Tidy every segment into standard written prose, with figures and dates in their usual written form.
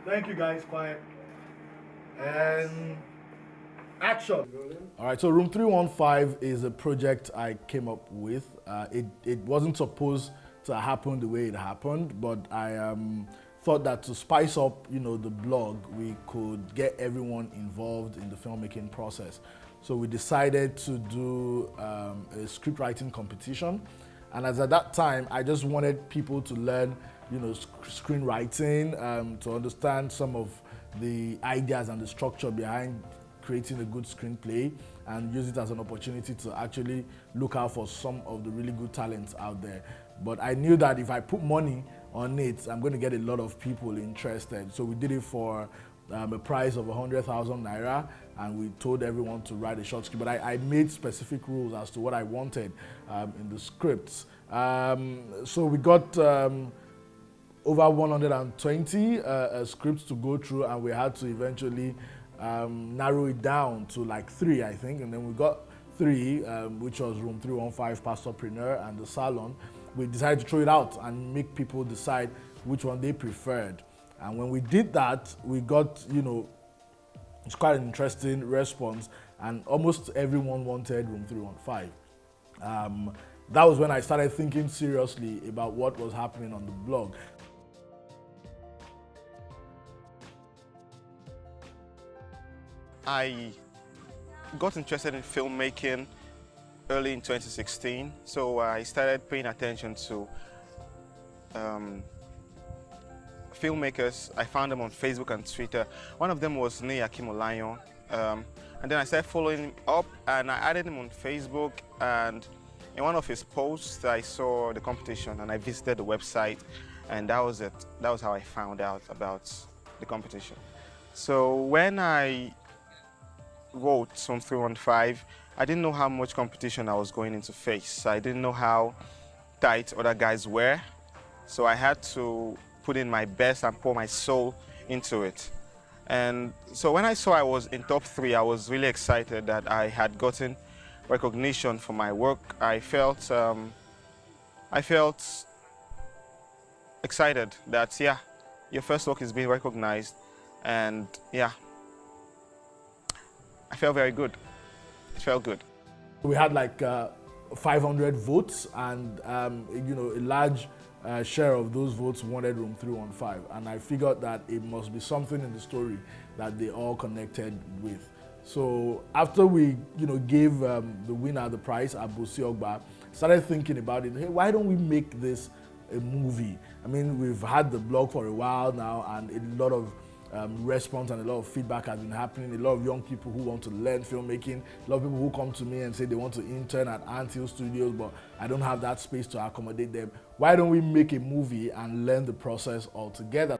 Thank you guys, quiet. And action. All right, so Room 315 is a project I came up with. It wasn't supposed to happen the way it happened, but I thought that to spice up, the blog, we could get everyone involved in the filmmaking process. So we decided to do a script writing competition. And as at that time, I just wanted people to learn, screenwriting, to understand some of the ideas and the structure behind creating a good screenplay, and use it as an opportunity to actually look out for some of the really good talents out there. But I knew that if I put money on it, I'm going to get a lot of people interested. So we did it for a price of 100,000 naira, and we told everyone to write a short script. But I made specific rules as to what I wanted in the scripts. So we got over 120 scripts to go through, and we had to eventually narrow it down to like 3, I think. And then we got 3, which was Room 315, Pastorpreneur, and The Salon. We decided to throw it out and make people decide which one they preferred. And when we did that, we got, it's quite an interesting response, and almost everyone wanted Room 315. That was when I started thinking seriously about what was happening on the blog. I got interested in filmmaking early in 2016, so I started paying attention to filmmakers. I found them on Facebook and Twitter. One of them was Ney Akimolayon, and then I started following him up, and I added him on Facebook, and in one of his posts I saw the competition, and I visited the website, and that was it. That was how I found out about the competition. So when I wrote Room 315, I didn't know how much competition I was going into face. I didn't know how tight other guys were, so I had to put in my best and pour my soul into it. And so when I saw I was in top 3, I was really excited that I had gotten recognition for my work. I felt excited that, yeah, your first work is being recognized, and yeah, I felt very good. It felt good. We had like 500 votes, and a large share of those votes wanted Room 315, and I figured that it must be something in the story that they all connected with. So after we gave the winner the prize, ABOSI OGBA, started thinking about it. Hey, why don't we make this a movie? I mean, we've had the blog for a while now, and a lot of response and a lot of feedback has been happening. A lot of young people who want to learn filmmaking, a lot of people who come to me and say they want to intern at Untitled Studios, but I don't have that space to accommodate them. Why don't we make a movie and learn the process all together?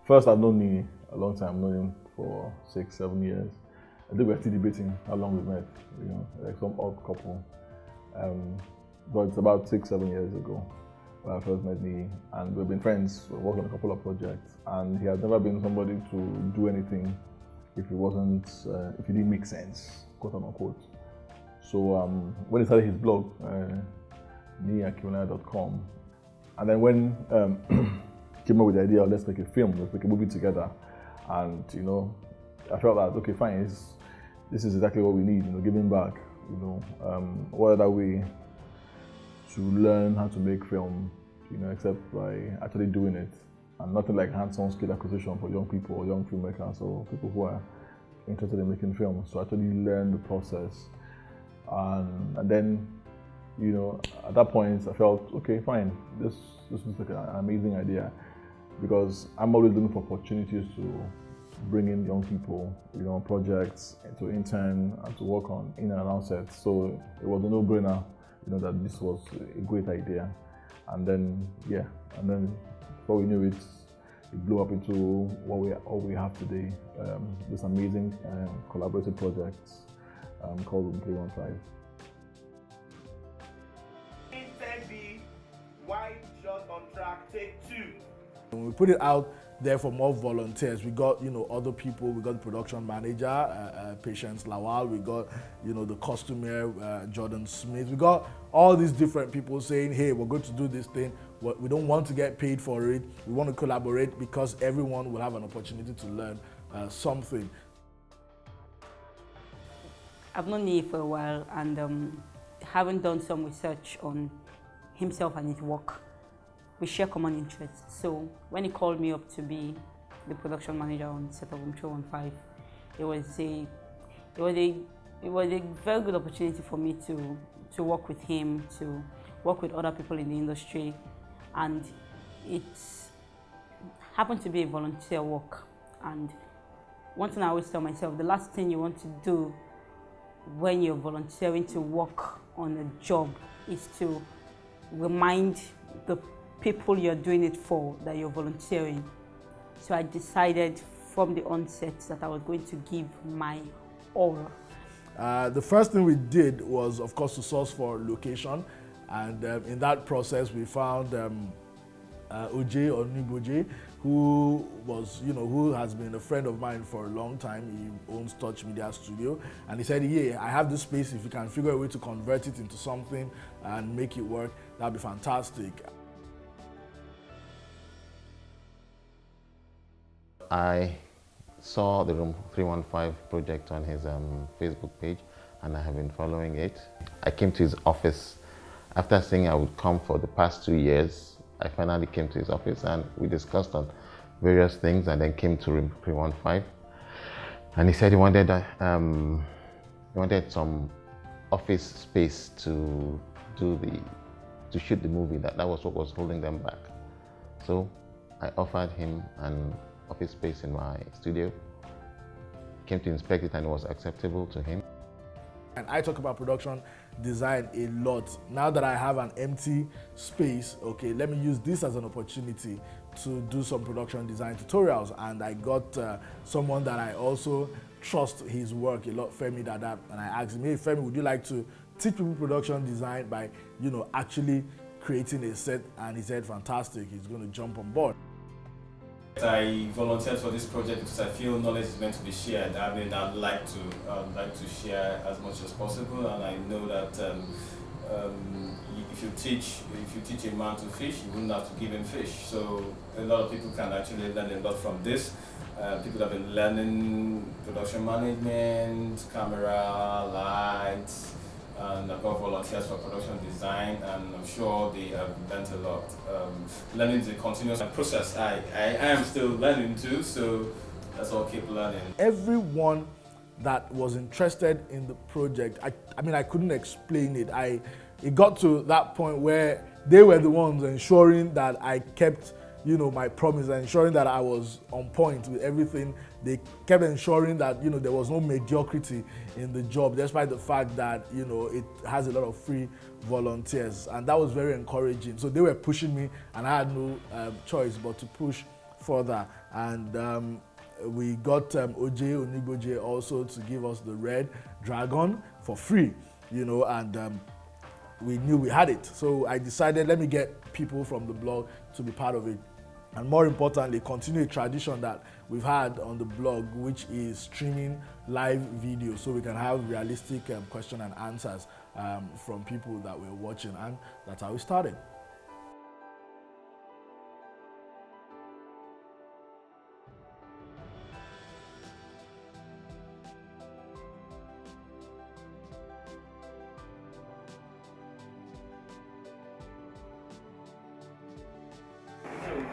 First, I've known Ney a long time. I've known him for 6-7 years. I think we're still debating how long we've met, like some odd couple. But it's about 6-7 years ago when I first met Ney, and we've been friends. We've worked on a couple of projects, and he has never been somebody to do anything if it didn't make sense, quote unquote. So when he started his blog, neyakimolayon.com, and then when came up with the idea of let's make a film, let's make a movie together, and I felt that okay, fine, this is exactly what we need, giving back, what other way to learn how to make film, except by actually doing it, and nothing like hands-on skill acquisition for young people or young filmmakers or people who are interested in making films. So actually learn the process, and then, at that point I felt okay, fine, this is like an amazing idea, because I'm always looking for opportunities to bring in young people, on projects, to intern and to work on in and around sets. So it was a no-brainer, that this was a great idea. And then, before we knew it, it blew up into what we have today, this amazing collaborative project called Room 315. When we put it out, there for more volunteers. We got, other people. We got the production manager, Patience Lawal. We got, the costumier, Jordan Smith. We got all these different people saying, hey, we're going to do this thing. We don't want to get paid for it. We want to collaborate because everyone will have an opportunity to learn something. I've known Nia for a while, and having done some research on himself and his work, we share common interests. So when he called me up to be the production manager on set of 315, it was a very good opportunity for me to work with him, to work with other people in the industry, and it happened to be a volunteer work. And one thing I always tell myself, the last thing you want to do when you're volunteering to work on a job is to remind the people you're doing it for that you're volunteering. So I decided from the onset that I was going to give my all. The first thing we did was, of course, to source for location, and in that process we found OGBA, who has been a friend of mine for a long time. He owns Touch Media Studio, and he said, yeah, I have this space. If you can figure a way to convert it into something and make it work, that'd be fantastic. I saw the Room 315 project on his Facebook page, and I have been following it. I came to his office after saying I would come for the past 2 years. I finally came to his office and we discussed on various things, and then came to Room 315. And he said he wanted some office space to shoot the movie. That was what was holding them back. So I offered him an office space in my studio. He came to inspect it and it was acceptable to him. And I talk about production design a lot. Now that I have an empty space, okay, let me use this as an opportunity to do some production design tutorials. And I got someone that I also trust his work a lot, FEMI DADA, and I asked him, hey Femi, would you like to teach people production design by, actually creating a set? And he said, fantastic, he's going to jump on board. I volunteered for this project because I feel knowledge is meant to be shared. I mean, I'd like to share as much as possible, and I know that if you teach a man to fish, you wouldn't have to give him fish. So a lot of people can actually learn a lot from this. People have been learning production management, camera, lights, and I've got volunteers for production design, and I'm sure they have learned a lot. Learning is a continuous process. I am still learning too, so let's all keep learning. Everyone that was interested in the project, I mean, I couldn't explain it. It got to that point where they were the ones ensuring that I kept my promise, and ensuring that I was on point with everything. They kept ensuring that, there was no mediocrity in the job, despite the fact that, it has a lot of free volunteers. And that was very encouraging. So they were pushing me, and I had no choice but to push further. And we got OGBA also to give us the red dragon for free, and we knew we had it. So I decided, let me get people from the blog to be part of it. And more importantly, continue a tradition that we've had on the blog, which is streaming live videos, so we can have realistic question and answers from people that we're watching. And that's how we started.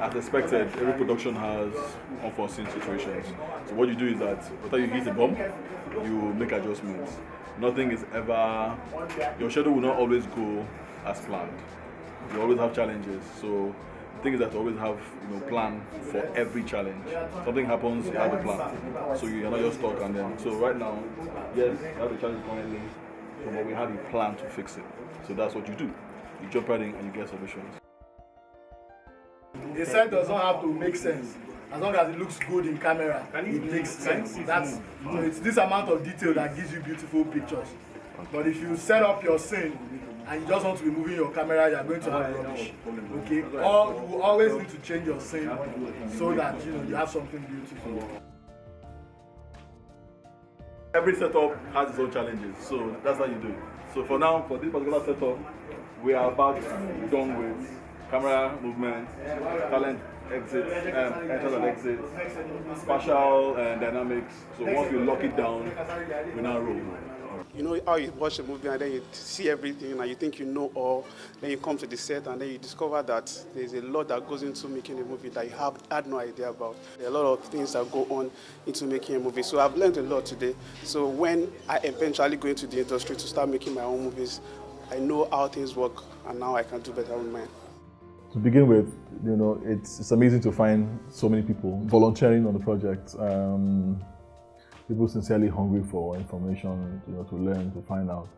As expected, every production has unforeseen situations. So what you do is that after you hit a bump, you make adjustments. Nothing is ever, your schedule will not always go as planned. You always have challenges. So the thing is that you always have plan for every challenge. Something happens, you have a plan. So you're not just stuck on them. So right now, yes, you have a challenge currently, but we have a plan to fix it. So that's what you do. You jump right in and you get solutions. A set does not have to make sense. As long as it looks good in camera, it makes sense. It's this amount of detail that gives you beautiful pictures. But if you set up your scene and you just want to be moving your camera, you are going to have rubbish. Okay, or you will always need to change your scene so that you have something beautiful. Every setup has its own challenges, so that's how you do it. So for now, for this particular setup, we are about done with camera movement, talent exit, enters and exits, spatial dynamics. So once we lock it down, we now roll. You know how you watch a movie and then you see everything and you think you know all, then you come to the set and then you discover that there's a lot that goes into making a movie that you had no idea about. There are a lot of things that go on into making a movie. So I've learned a lot today. So when I eventually go into the industry to start making my own movies, I know how things work and now I can do better with mine. To begin with, it's amazing to find so many people volunteering on the project. People sincerely hungry for information, to learn, to find out.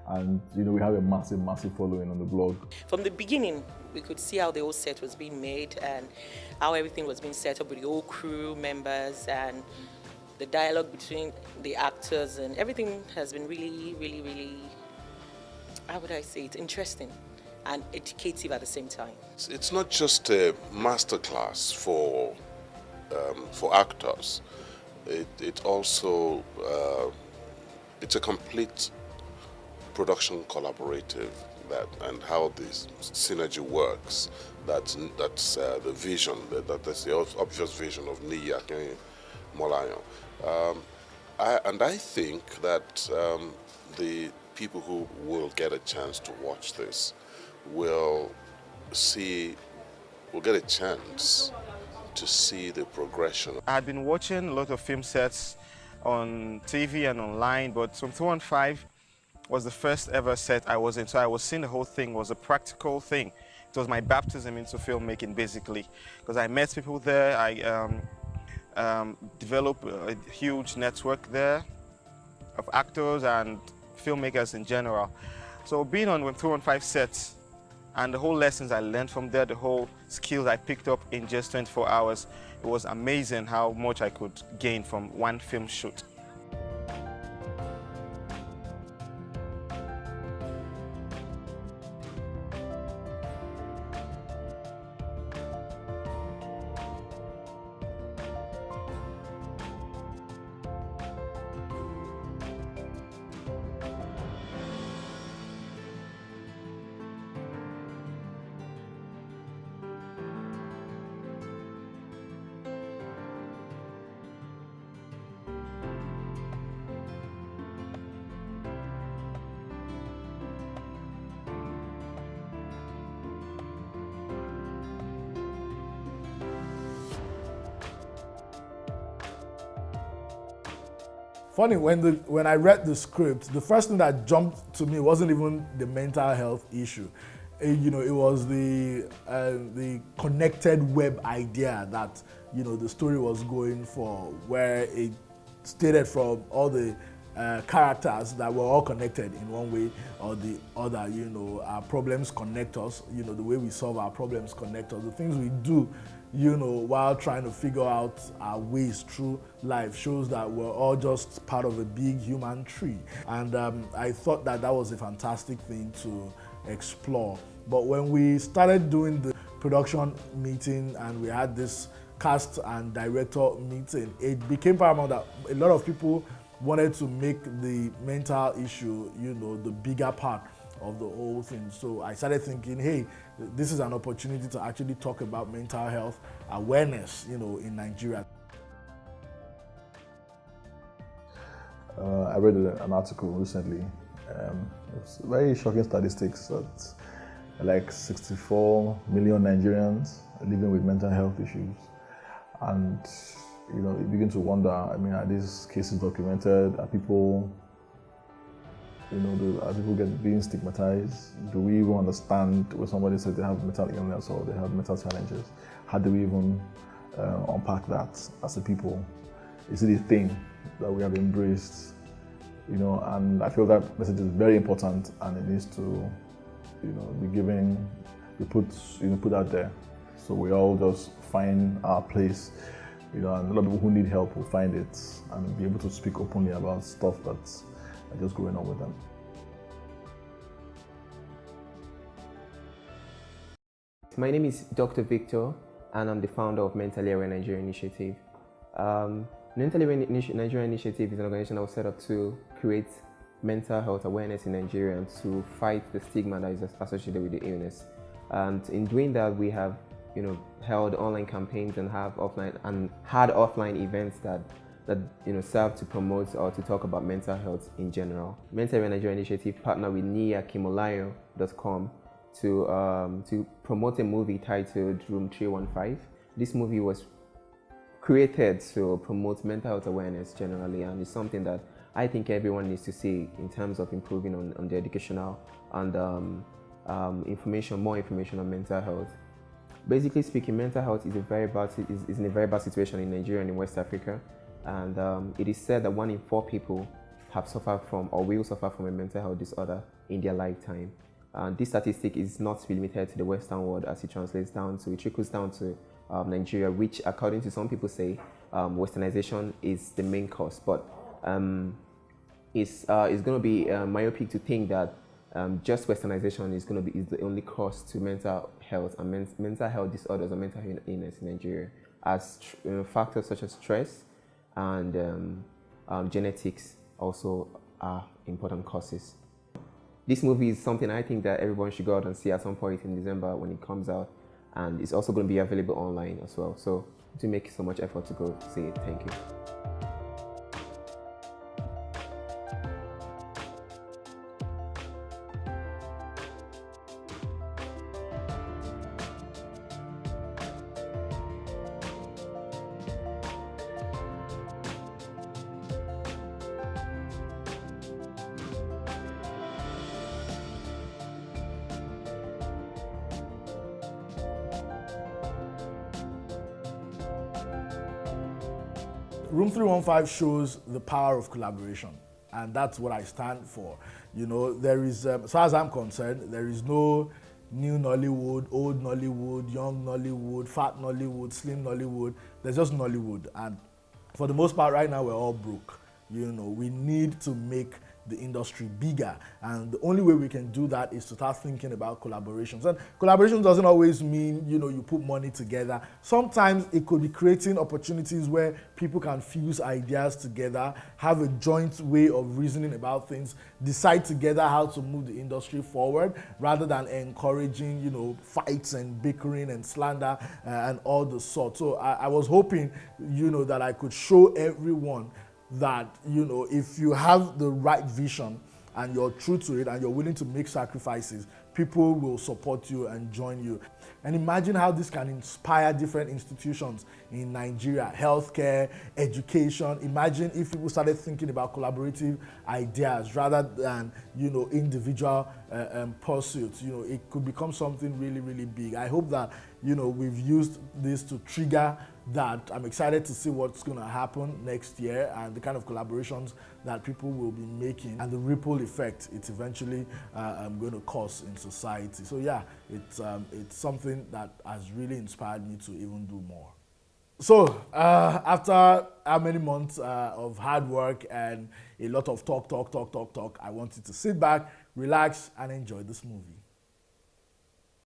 And, we have a massive, massive following on the blog. From the beginning, we could see how the whole set was being made and how everything was being set up with the whole crew members and the dialogue between the actors, and everything has been really, really, really, how would I say it, interesting and educative at the same time. It's not just a masterclass for actors. It also it's a complete production collaborative and how this synergy works. That's the vision. That's the obvious vision of Ni Akimolayo. I think that the people who will get a chance to watch this will get a chance to see the progression. I had been watching a lot of film sets on TV and online, but from 215 was the first ever set I was in. So I was seeing the whole thing was a practical thing. It was my baptism into filmmaking, basically, because I met people there. I developed a huge network there of actors and filmmakers in general. So being on 215 sets and the whole lessons I learned from there, the whole skills I picked up in just 24 hours, it was amazing how much I could gain from one film shoot. Funny, when I read the script, the first thing that jumped to me wasn't even the mental health issue. It was the connected web idea that the story was going for, where it stated from all the characters that were all connected in one way or the other. Our problems connect us. The way we solve our problems connect us. The things we do, while trying to figure out our ways through life, shows that we're all just part of a big human tree. And I thought that was a fantastic thing to explore. But when we started doing the production meeting and we had this cast and director meeting, it became paramount that a lot of people wanted to make the mental issue, the bigger part of the whole thing. So I started thinking, hey, this is an opportunity to actually talk about mental health awareness, in Nigeria. I read an article recently. It's very shocking statistics that like 64 million Nigerians are living with mental health issues. And you begin to wonder, are these cases documented? Are people are people being stigmatized? Do we even understand when somebody says they have mental illness or they have mental challenges? How do we even unpack that as a people? Is it a thing that we have embraced? And I feel that message is very important, and it needs to, be put out there, so we all just find our place. And a lot of people who need help will find it and be able to speak openly about stuff that's just going on with them. My name is Dr. Victor, and I'm the founder of Mentally Aware Nigeria Initiative. Mentally Aware Nigeria Initiative is an organization that was set up to create mental health awareness in Nigeria and to fight the stigma that is associated with the illness. And in doing that, we have, held online campaigns and had offline events that serve to promote or to talk about mental health in general. Mentally Aware Nigeria Initiative partnered with NiaKimolayo.com to promote a movie titled Room 315. This movie was created to promote mental health awareness generally, and it's something that I think everyone needs to see in terms of improving on the educational and more information on mental health. Basically speaking, mental health is in a very bad situation in Nigeria and in West Africa, and it is said that 1 in 4 people have suffered from or will suffer from a mental health disorder in their lifetime. And this statistic is not limited to the Western world, as it trickles down to Nigeria, which, according to some people, say Westernization is the main cause. But it's going to be myopic to think that just Westernization is the only cause to mental health and mental health disorders or mental illness in Nigeria, as factors such as stress and genetics also are important causes. This movie is something I think that everyone should go out and see at some point in December when it comes out, and it's also going to be available online as well. So do make so much effort to go see it. Thank you. Room 315 shows the power of collaboration, and that's what I stand for. There is, as far as I'm concerned, there is no new Nollywood, old Nollywood, young Nollywood, fat Nollywood, slim Nollywood. There's just Nollywood, and for the most part right now we're all broke. We need to make the industry bigger, and the only way we can do that is to start thinking about collaborations. And collaboration doesn't always mean you put money together. Sometimes it could be creating opportunities where people can fuse ideas together, have a joint way of reasoning about things, decide together how to move the industry forward, rather than encouraging fights and bickering and slander and all the sort. So I was hoping that I could show everyone that if you have the right vision and you're true to it and you're willing to make sacrifices, people will support you and join you. And imagine how this can inspire different institutions in Nigeria, healthcare, education. Imagine if people started thinking about collaborative ideas rather than individual pursuits. It could become something really, really big. I hope that we've used this to trigger that. I'm excited to see what's going to happen next year and the kind of collaborations that people will be making and the ripple effect it's eventually going to cause in society. So yeah, it's something that has really inspired me to even do more. So after how many months of hard work and a lot of talk, I want you to sit back, relax, and enjoy this movie.